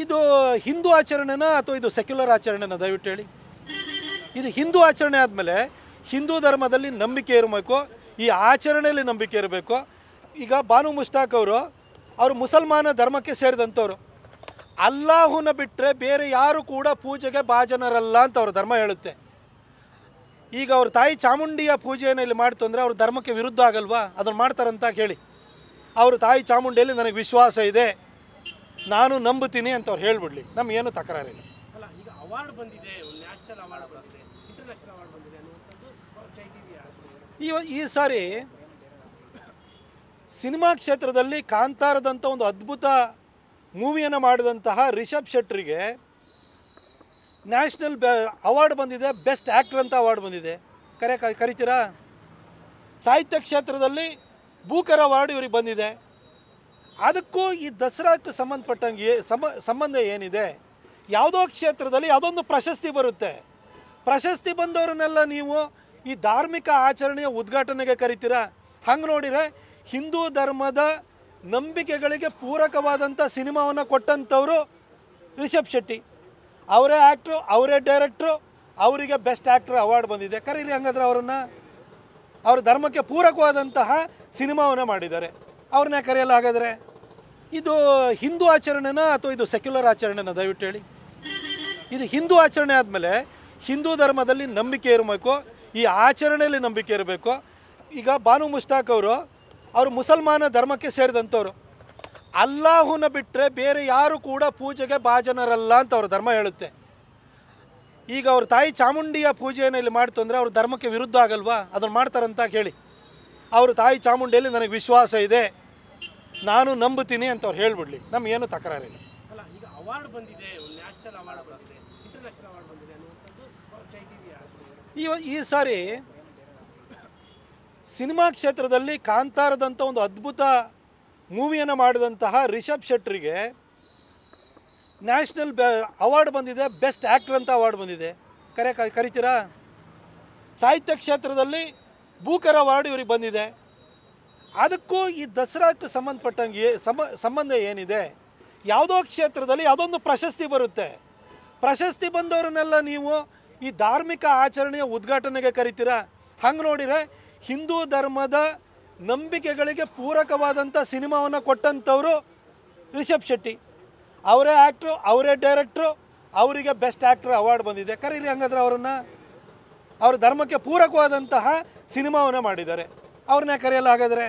ಇದು ಹಿಂದೂ ಆಚರಣೆನಾ ಅಥವಾ ಇದು ಸೆಕ್ಯುಲರ್ ಆಚರಣೆನಾ ದಯವಿಟ್ಟು ಹೇಳಿ. ಇದು ಹಿಂದೂ ಆಚರಣೆ ಆದಮೇಲೆ ಹಿಂದೂ ಧರ್ಮದಲ್ಲಿ ನಂಬಿಕೆ ಇರಬೇಕು, ಈ ಆಚರಣೆಯಲ್ಲಿ ನಂಬಿಕೆ ಇರಬೇಕು. ಈಗ ಬಾನು ಮುಷ್ತಾಕ್ ಅವರು ಮುಸಲ್ಮಾನ ಧರ್ಮಕ್ಕೆ ಸೇರಿದಂಥವ್ರು. ಅಲ್ಲಾಹುನ ಬಿಟ್ಟರೆ ಬೇರೆ ಯಾರು ಕೂಡ ಪೂಜೆಗೆ ಭಾಜನರಲ್ಲ ಅಂತ ಅವ್ರ ಧರ್ಮ ಹೇಳುತ್ತೆ. ಈಗ ಅವ್ರ ತಾಯಿ ಚಾಮುಂಡಿಯ ಪೂಜೆಯನ್ನು ಇಲ್ಲಿ ಮಾಡ್ತು ಅಂದರೆ ಅವ್ರ ಧರ್ಮಕ್ಕೆ ವಿರುದ್ಧ ಆಗಲ್ವಾ? ಅದನ್ನು ಮಾಡ್ತಾರಂತ ಕೇಳಿ. ಅವರು ತಾಯಿ ಚಾಮುಂಡಿಯಲ್ಲಿ ನನಗೆ ವಿಶ್ವಾಸ ಇದೆ, ನಾನು ನಂಬುತ್ತೀನಿ ಅಂತ ಅವ್ರು ಹೇಳ್ಬಿಡ್ಲಿ, ನಮಗೇನು ತಕರಾರಿಲ್ಲ. ಅಲ್ಲ, ಈಗ ಅವಾರ್ಡ್ ಬಂದಿದೆ, ನ್ಯಾಷನಲ್ ಅವಾರ್ಡ್ ಬಂದಿದೆ, ಇಂಟರ್ನ್ಯಾಷನಲ್ ಅವಾರ್ಡ್ ಬಂದಿದೆ ಅನ್ನುವಂಥದ್ದು ಈ ಸಾರಿ ಸಿನಿಮಾ ಕ್ಷೇತ್ರದಲ್ಲಿ ಕಾಂತಾರದಂಥ ಒಂದು ಅದ್ಭುತ ಮೂವಿಯನ್ನು ಮಾಡಿದಂತಹ ರಿಷಬ್ ಶೆಟ್ಟರಿಗೆ ನ್ಯಾಷನಲ್ ಅವಾರ್ಡ್ ಬಂದಿದೆ, ಬೆಸ್ಟ್ ಆ್ಯಕ್ಟರ್ ಅಂತ ಅವಾರ್ಡ್ ಬಂದಿದೆ. ಕರಿತೀರಾ? ಸಾಹಿತ್ಯ ಕ್ಷೇತ್ರದಲ್ಲಿ ಬೂಕರ್ ಅವಾರ್ಡ್ ಇವ್ರಿಗೆ ಬಂದಿದೆ. ಅದಕ್ಕೂ ಈ ದಸರಾಕ್ಕೆ ಸಂಬಂಧಪಟ್ಟಂಗೆ ಸಂಬಂಧ ಏನಿದೆ? ಯಾವುದೋ ಕ್ಷೇತ್ರದಲ್ಲಿ ಯಾವುದೊಂದು ಪ್ರಶಸ್ತಿ ಬರುತ್ತೆ, ಪ್ರಶಸ್ತಿ ಬಂದವರನ್ನೆಲ್ಲ ನೀವು ಈ ಧಾರ್ಮಿಕ ಆಚರಣೆಯ ಉದ್ಘಾಟನೆಗೆ ಕರಿತೀರಾ? ಹಂಗೆ ನೋಡಿದರೆ ಹಿಂದೂ ಧರ್ಮದ ನಂಬಿಕೆಗಳಿಗೆ ಪೂರಕವಾದಂಥ ಸಿನಿಮಾವನ್ನು ಕೊಟ್ಟಂಥವರು ರಿಷಬ್ ಶೆಟ್ಟಿ. ಅವರೇ ಆ್ಯಕ್ಟ್ರು, ಅವರೇ ಡೈರೆಕ್ಟ್ರು, ಅವರಿಗೆ ಬೆಸ್ಟ್ ಆ್ಯಕ್ಟ್ರ್ ಅವಾರ್ಡ್ ಬಂದಿದೆ. ಕರೀರಿ ಹಂಗಾದ್ರೆ ಅವರನ್ನು. ಅವ್ರ ಧರ್ಮಕ್ಕೆ ಪೂರಕವಾದಂತಹ ಸಿನಿಮಾವನ್ನು ಮಾಡಿದ್ದಾರೆ, ಅವ್ರನ್ನೇ ಕರೆಯಲ್ಲ ಹಾಗಾದರೆ? ಇದು ಹಿಂದೂ ಆಚರಣೆನಾ ಅಥವಾ ಇದು ಸೆಕ್ಯುಲರ್ ಆಚರಣೆನಾ ದಯವಿಟ್ಟು ಹೇಳಿ. ಇದು ಹಿಂದೂ ಆಚರಣೆ ಆದಮೇಲೆ ಹಿಂದೂ ಧರ್ಮದಲ್ಲಿ ನಂಬಿಕೆ ಇರಬೇಕು, ಈ ಆಚರಣೆಯಲ್ಲಿ ನಂಬಿಕೆ ಇರಬೇಕು. ಈಗ ಬಾನು ಮುಷ್ತಾಕ್ ಅವರು ಮುಸಲ್ಮಾನ ಧರ್ಮಕ್ಕೆ ಸೇರಿದಂಥವ್ರು. ಅಲ್ಲಾಹುನ ಬಿಟ್ಟರೆ ಬೇರೆ ಯಾರು ಕೂಡ ಪೂಜೆಗೆ ಭಾಜನರಲ್ಲ ಅಂತ ಅವ್ರ ಧರ್ಮ ಹೇಳುತ್ತೆ. ಈಗ ಅವ್ರ ತಾಯಿ ಚಾಮುಂಡಿಯ ಪೂಜೆಯನ್ನು ಇಲ್ಲಿ ಮಾಡ್ತು ಅಂದರೆ ಅವ್ರ ಧರ್ಮಕ್ಕೆ ವಿರುದ್ಧ ಆಗಲ್ವಾ? ಅದನ್ನು ಮಾಡ್ತಾರಂತ ಕೇಳಿ. ಅವರು ತಾಯಿ ಚಾಮುಂಡಿಯಲ್ಲಿ ನನಗೆ ವಿಶ್ವಾಸ ಇದೆ, ನಾನು ನಂಬುತ್ತೀನಿ ಅಂತ ಅವ್ರು ಹೇಳ್ಬಿಡ್ಲಿ, ನಮಗೇನು ತಕರಾರಿಲ್ಲ. ಅಲ್ಲ, ಈಗ ಅವಾರ್ಡ್ ಬಂದಿದೆ, ನ್ಯಾಷನಲ್ ಅವಾರ್ಡ್ ಬಂದಿದೆ, ಇಂಟರ್ನ್ಯಾಷನಲ್ ಅವಾರ್ಡ್ ಬಂದಿದೆ ಅನ್ನುವಂಥದ್ದು ಈ ಸಾರಿ ಸಿನಿಮಾ ಕ್ಷೇತ್ರದಲ್ಲಿ ಕಾಂತಾರದಂಥ ಒಂದು ಅದ್ಭುತ ಮೂವಿಯನ್ನು ಮಾಡಿದಂತಹ ರಿಷಬ್ ಶೆಟ್ಟರಿಗೆ ನ್ಯಾಷನಲ್ ಅವಾರ್ಡ್ ಬಂದಿದೆ, ಬೆಸ್ಟ್ ಆ್ಯಕ್ಟರ್ ಅಂತ ಅವಾರ್ಡ್ ಬಂದಿದೆ. ಕರಿತೀರಾ? ಸಾಹಿತ್ಯ ಕ್ಷೇತ್ರದಲ್ಲಿ ಬೂಕರ್ ಅವಾರ್ಡ್ ಇವ್ರಿಗೆ ಬಂದಿದೆ. ಅದಕ್ಕೂ ಈ ದಸರಾಕ್ಕೆ ಸಂಬಂಧಪಟ್ಟಂಗೆ ಸಂಬಂಧ ಏನಿದೆ? ಯಾವುದೋ ಕ್ಷೇತ್ರದಲ್ಲಿ ಯಾವುದೊಂದು ಪ್ರಶಸ್ತಿ ಬರುತ್ತೆ, ಪ್ರಶಸ್ತಿ ಬಂದವರನ್ನೆಲ್ಲ ನೀವು ಈ ಧಾರ್ಮಿಕ ಆಚರಣೆಯ ಉದ್ಘಾಟನೆಗೆ ಕರಿತೀರಾ? ಹಂಗೆ ನೋಡಿದರೆ ಹಿಂದೂ ಧರ್ಮದ ನಂಬಿಕೆಗಳಿಗೆ ಪೂರಕವಾದಂಥ ಸಿನಿಮಾವನ್ನು ಕೊಟ್ಟಂಥವರು ರಿಷಬ್ ಶೆಟ್ಟಿ. ಅವರೇ ಆ್ಯಕ್ಟ್ರು, ಅವರೇ ಡೈರೆಕ್ಟ್ರು, ಅವರಿಗೆ ಬೆಸ್ಟ್ ಆ್ಯಕ್ಟ್ರ್ ಅವಾರ್ಡ್ ಬಂದಿದೆ. ಕರೀರಿ ಹಂಗಾದ್ರೆ ಅವರನ್ನು. ಅವ್ರ ಧರ್ಮಕ್ಕೆ ಪೂರಕವಾದಂತಹ ಸಿನಿಮಾವನ್ನು ಮಾಡಿದ್ದಾರೆ, ಅವ್ರನ್ನೇ ಕರೆಯಲ್ಲ ಹಾಗಾದರೆ?